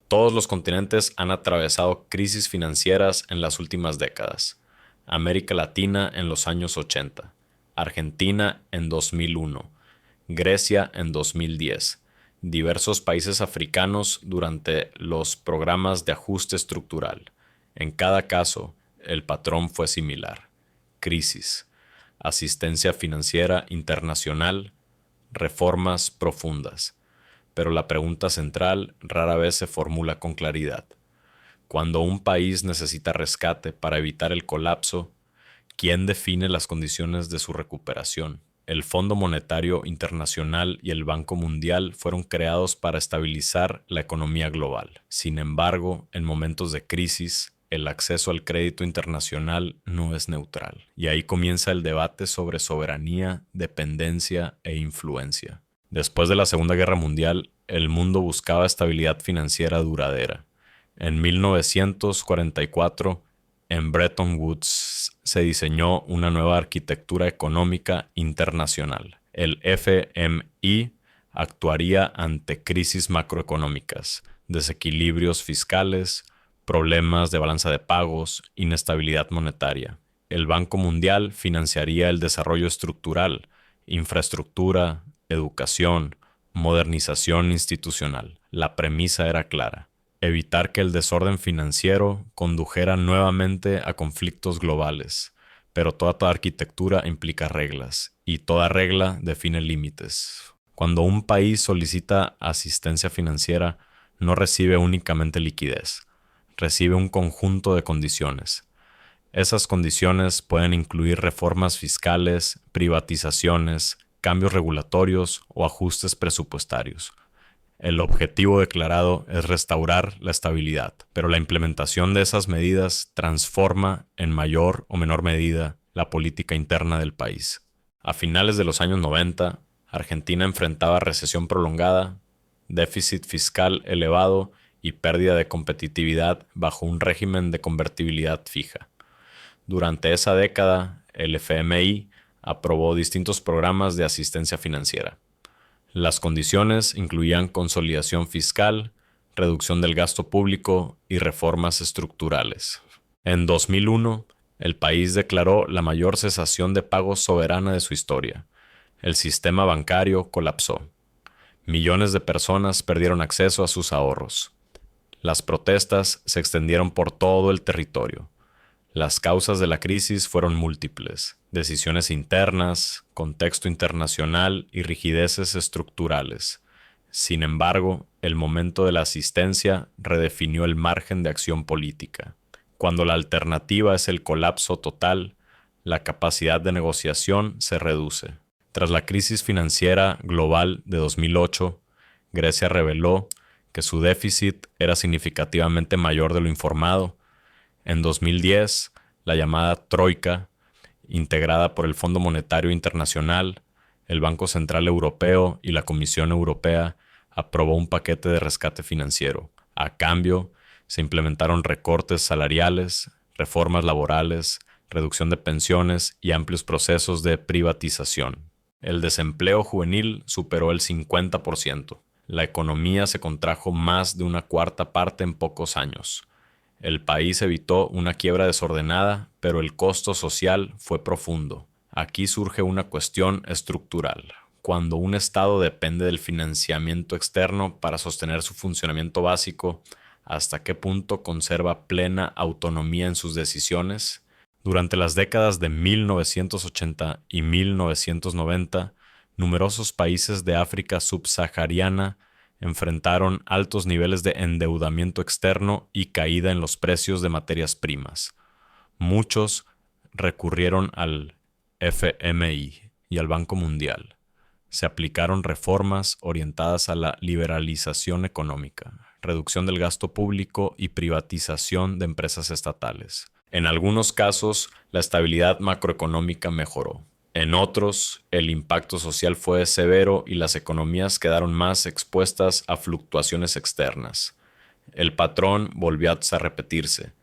Todos los continentes han atravesado crisis financieras en las últimas décadas. América Latina en los años 80, Argentina en 2001, Grecia en 2010, diversos países africanos durante los programas de ajuste estructural. En cada caso, el patrón fue similar: crisis, asistencia financiera internacional, reformas profundas. Pero la pregunta central rara vez se formula con claridad. Cuando un país necesita rescate para evitar el colapso, ¿quién define las condiciones de su recuperación? El Fondo Monetario Internacional y el Banco Mundial fueron creados para estabilizar la economía global. Sin embargo, en momentos de crisis, el acceso al crédito internacional no es neutral. Y ahí comienza el debate sobre soberanía, dependencia e influencia. Después de la Segunda Guerra Mundial, el mundo buscaba estabilidad financiera duradera. En 1944, en Bretton Woods, se diseñó una nueva arquitectura económica internacional. El FMI actuaría ante crisis macroeconómicas, desequilibrios fiscales, problemas de balanza de pagos, inestabilidad monetaria. El Banco Mundial financiaría el desarrollo estructural, infraestructura, educación, modernización institucional. La premisa era clara: evitar que el desorden financiero condujera nuevamente a conflictos globales. Pero toda arquitectura implica reglas, y toda regla define límites. Cuando un país solicita asistencia financiera, no recibe únicamente liquidez, recibe un conjunto de condiciones. Esas condiciones pueden incluir reformas fiscales, privatizaciones, cambios regulatorios o ajustes presupuestarios. El objetivo declarado es restaurar la estabilidad, pero la implementación de esas medidas transforma en mayor o menor medida la política interna del país. A finales de los años 90, Argentina enfrentaba recesión prolongada, déficit fiscal elevado y pérdida de competitividad bajo un régimen de convertibilidad fija. Durante esa década, el FMI aprobó distintos programas de asistencia financiera. Las condiciones incluían consolidación fiscal, reducción del gasto público y reformas estructurales. En 2001, el país declaró la mayor cesación de pagos soberana de su historia. El sistema bancario colapsó. Millones de personas perdieron acceso a sus ahorros. Las protestas se extendieron por todo el territorio. Las causas de la crisis fueron múltiples: decisiones internas, contexto internacional y rigideces estructurales. Sin embargo, el momento de la asistencia redefinió el margen de acción política. Cuando la alternativa es el colapso total, la capacidad de negociación se reduce. Tras la crisis financiera global de 2008, Grecia reveló que su déficit era significativamente mayor de lo informado. En 2010, la llamada Troika, integrada por el Fondo Monetario Internacional, el Banco Central Europeo y la Comisión Europea, aprobó un paquete de rescate financiero. A cambio, se implementaron recortes salariales, reformas laborales, reducción de pensiones y amplios procesos de privatización. El desempleo juvenil superó el 50%. La economía se contrajo más de una cuarta parte en pocos años. El país evitó una quiebra desordenada, pero el costo social fue profundo. Aquí surge una cuestión estructural. Cuando un Estado depende del financiamiento externo para sostener su funcionamiento básico, ¿hasta qué punto conserva plena autonomía en sus decisiones? Durante las décadas de 1980 y 1990, numerosos países de África subsahariana enfrentaron altos niveles de endeudamiento externo y caída en los precios de materias primas. Muchos recurrieron al FMI y al Banco Mundial. Se aplicaron reformas orientadas a la liberalización económica, reducción del gasto público y privatización de empresas estatales. En algunos casos, la estabilidad macroeconómica mejoró. En otros, el impacto social fue severo y las economías quedaron más expuestas a fluctuaciones externas. El patrón volvió a repetirse.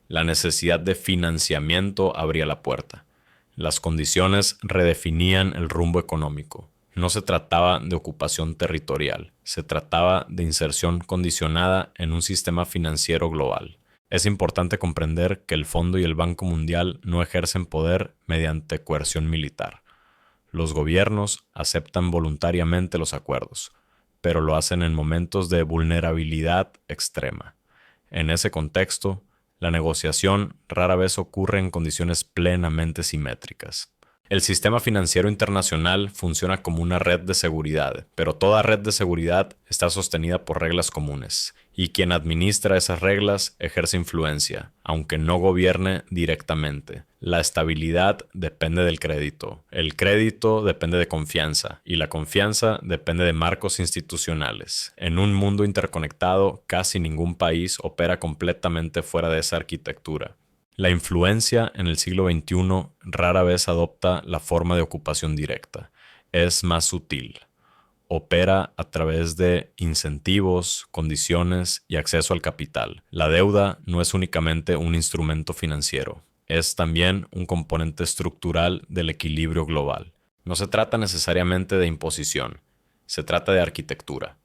La necesidad de financiamiento abría la puerta. Las condiciones redefinían el rumbo económico. No se trataba de ocupación territorial, se trataba de inserción condicionada en un sistema financiero global. Es importante comprender que el Fondo y el Banco Mundial no ejercen poder mediante coerción militar. Los gobiernos aceptan voluntariamente los acuerdos, pero lo hacen en momentos de vulnerabilidad extrema. En ese contexto, la negociación rara vez ocurre en condiciones plenamente simétricas. El sistema financiero internacional funciona como una red de seguridad, pero toda red de seguridad está sostenida por reglas comunes, y quien administra esas reglas ejerce influencia, aunque no gobierne directamente. La estabilidad depende del crédito, el crédito depende de confianza, y la confianza depende de marcos institucionales. En un mundo interconectado, casi ningún país opera completamente fuera de esa arquitectura. La influencia en el siglo XXI rara vez adopta la forma de ocupación directa. Es más sutil. Opera a través de incentivos, condiciones y acceso al capital. La deuda no es únicamente un instrumento financiero, es también un componente estructural del equilibrio global. No se trata necesariamente de imposición, se trata de arquitectura.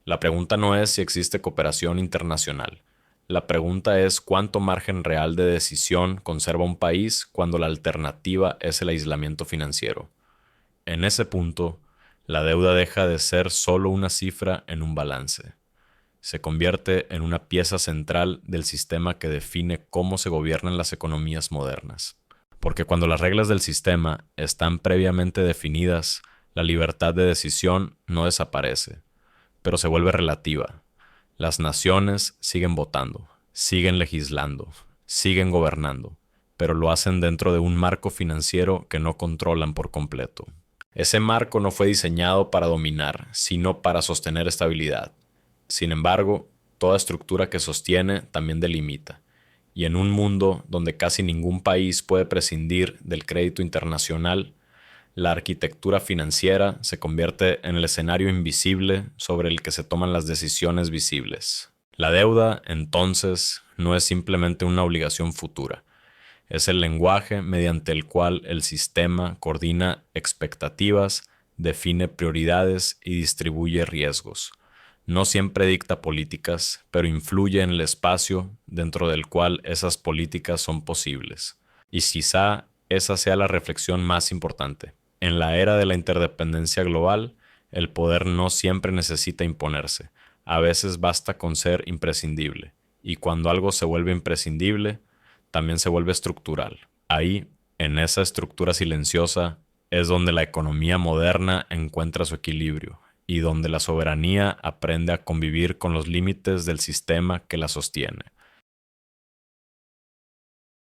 La pregunta no es si existe cooperación internacional. La pregunta es cuánto margen real de decisión conserva un país cuando la alternativa es el aislamiento financiero. En ese punto, la deuda deja de ser solo una cifra en un balance. Se convierte en una pieza central del sistema que define cómo se gobiernan las economías modernas. Porque cuando las reglas del sistema están previamente definidas, la libertad de decisión no desaparece, pero se vuelve relativa. Las naciones siguen votando, siguen legislando, siguen gobernando, pero lo hacen dentro de un marco financiero que no controlan por completo. Ese marco no fue diseñado para dominar, sino para sostener estabilidad. Sin embargo, toda estructura que sostiene también delimita. Y en un mundo donde casi ningún país puede prescindir del crédito internacional, la arquitectura financiera se convierte en el escenario invisible sobre el que se toman las decisiones visibles. La deuda, entonces, no es simplemente una obligación futura. Es el lenguaje mediante el cual el sistema coordina expectativas, define prioridades y distribuye riesgos. No siempre dicta políticas, pero influye en el espacio dentro del cual esas políticas son posibles. Y quizá esa sea la reflexión más importante. En la era de la interdependencia global, el poder no siempre necesita imponerse. A veces basta con ser imprescindible. Y cuando algo se vuelve imprescindible, también se vuelve estructural. Ahí, en esa estructura silenciosa, es donde la economía moderna encuentra su equilibrio y donde la soberanía aprende a convivir con los límites del sistema que la sostiene.